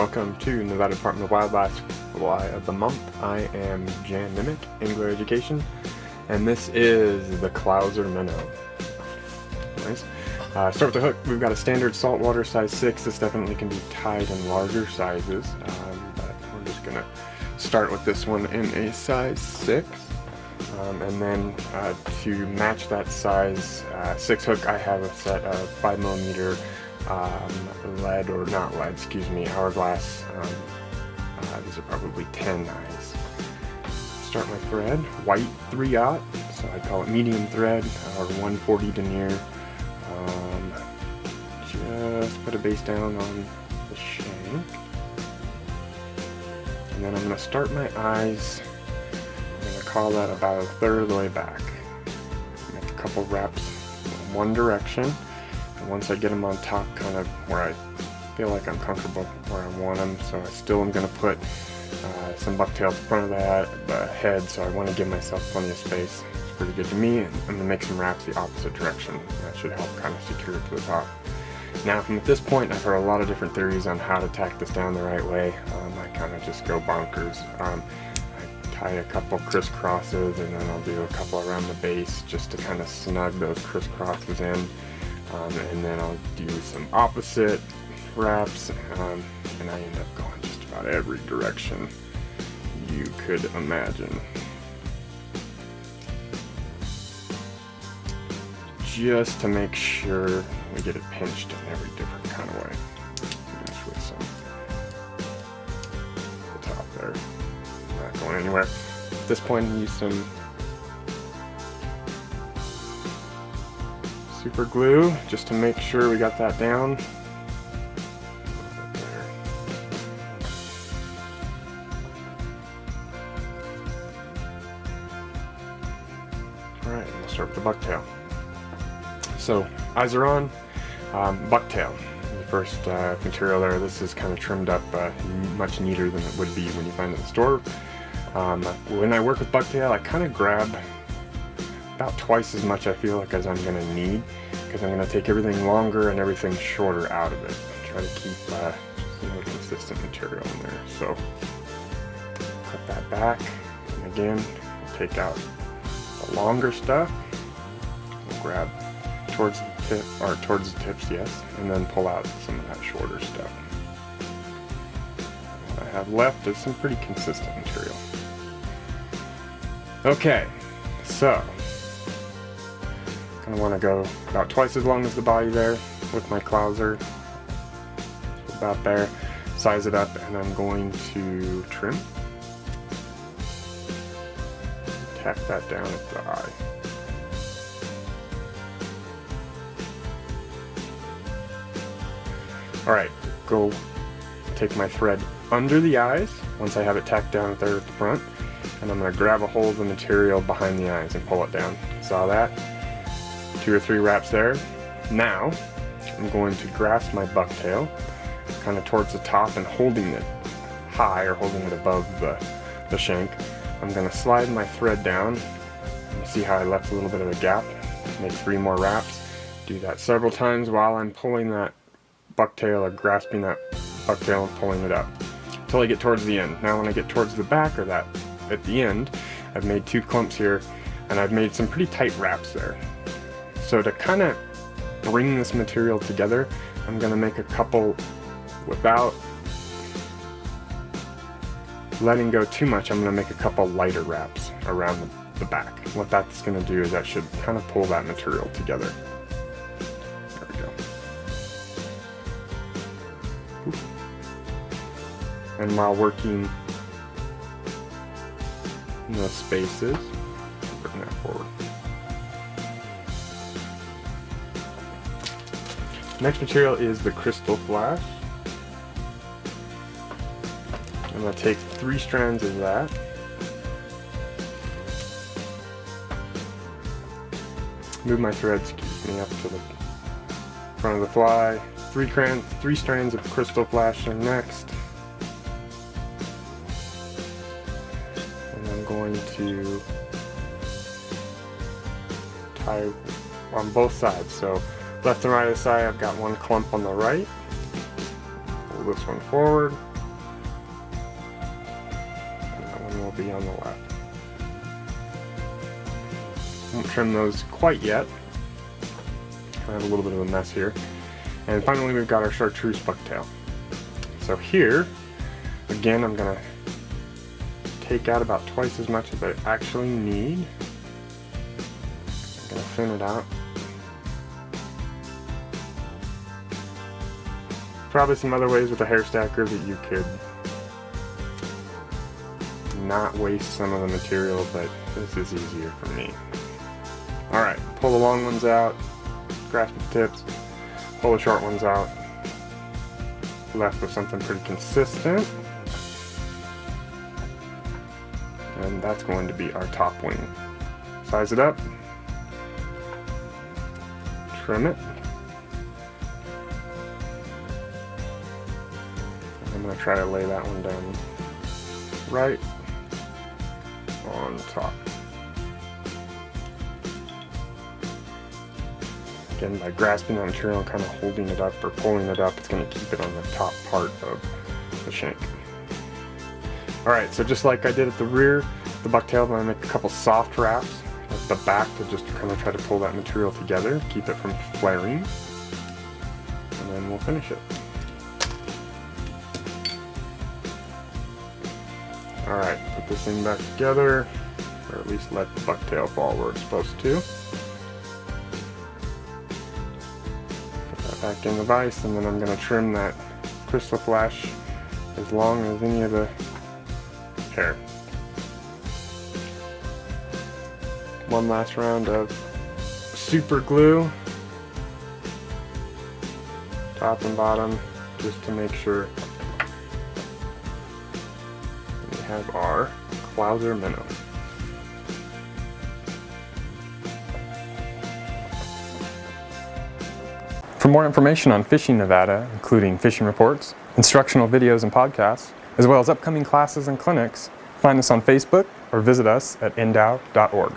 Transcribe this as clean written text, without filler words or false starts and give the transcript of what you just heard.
Welcome to Nevada Department of Wildlife Walleye of the Month. I am Jan Nimick, Angler Education, and this is the Clouser Minnow. Nice. Start with the hook. We've got a standard saltwater size 6. This definitely can be tied in larger sizes, but we're just going to start with this one in a size 6. And then to match that size 6 hook, I have a set of 5mm lead, or not lead, excuse me, hourglass. These are probably 10 eyes. Start my thread, white 3/0, so I call it medium thread, or 140 denier. Just put a base down on the shank. And then I'm going to start my eyes. I'm going to call that about 1/3 of the way back. Make a couple wraps in one direction. And once I get them on top, kind of where I feel like I'm comfortable where I want them, so I still am going to put some bucktail in front of the head, so I want to give myself plenty of space. It's pretty good to me. And I'm going to make some wraps the opposite direction. That should help kind of secure it to the top. Now from at this point, I've heard a lot of different theories on how to tack this down the right way. I kind of just go bonkers. I tie a couple crisscrosses, and then I'll do a couple around the base just to kind of snug those crisscrosses in. And then I'll do some opposite wraps, and I end up going just about every direction you could imagine. Just to make sure we get it pinched in every different kind of way. Finish with some the top there. Not going anywhere. At this point, use some super glue just to make sure we got that down. There. Alright, we'll start with the bucktail. So, eyes are on. Bucktail, the first material there. This is kind of trimmed up much neater than it would be when you find it in the store. When I work with bucktail, I kind of grab about twice as much I feel like as I'm going to need, because I'm going to take everything longer and everything shorter out of it. Try to keep some more consistent material in there. So cut that back, and again take out the longer stuff. We'll grab towards the tip, or towards the tips, yes, and then pull out some of that shorter stuff. What I have left is some pretty consistent material. Okay, so I want to go about twice as long as the body there with my clouser. So about there, size it up, and I'm going to trim. Tack that down at the eye. Alright, go take my thread under the eyes once I have it tacked down there at the front, and I'm going to grab a hold of the material behind the eyes and pull it down. Saw that? 2 or 3 wraps there. Now I'm going to grasp my bucktail kind of towards the top and holding it high, or holding it above the shank. I'm going to slide my thread down. You see how I left a little bit of a gap? Make 3 more wraps. Do that several times while I'm pulling that bucktail, or grasping that bucktail and pulling it up until I get towards the end. Now when I get towards the back, or that at the end, I've made 2 clumps here, and I've made some pretty tight wraps there. So to kind of bring this material together, I'm going to make a couple, without letting go too much, I'm going to make a couple lighter wraps around the back. What that's going to do is that should kind of pull that material together. There we go. Oops. And while working in those spaces, bring that forward. Next material is the krystal flash. I'm going to take 3 strands of that. Move my thread, excuse me, up to the front of the fly. 3 strands of krystal flash are next. And I'm going to tie on both sides. So left and right of the side, I've got one clump on the right. Pull this one forward. one will be on the left. Won't trim those quite yet. I have a little bit of a mess here. And finally we've got our chartreuse bucktail. So here, again, I'm gonna take out about twice as much as I actually need. I'm gonna thin it out. Probably some other ways with a hair stacker that you could not waste some of the material, but this is easier for me. Alright, pull the long ones out, grasp the tips, pull the short ones out. Left with something pretty consistent. And that's going to be our top wing. Size it up, trim it. I'm going to try to lay that one down right on top. Again, by grasping that material and kind of holding it up or pulling it up, it's going to keep it on the top part of the shank. Alright, so just like I did at the rear, the bucktail, I'm going to make a couple soft wraps at the back to just kind of try to pull that material together, keep it from flaring, and then we'll finish it. Alright, put this thing back together, or at least let the bucktail fall where it's supposed to. Back in the vise, and then I'm going to trim that krystal flash as long as any of the hair. One last round of super glue, top and bottom, just to make sure we have our Clouser Minnow. For more information on fishing Nevada, including fishing reports, instructional videos and podcasts, as well as upcoming classes and clinics, find us on Facebook or visit us at endow.org.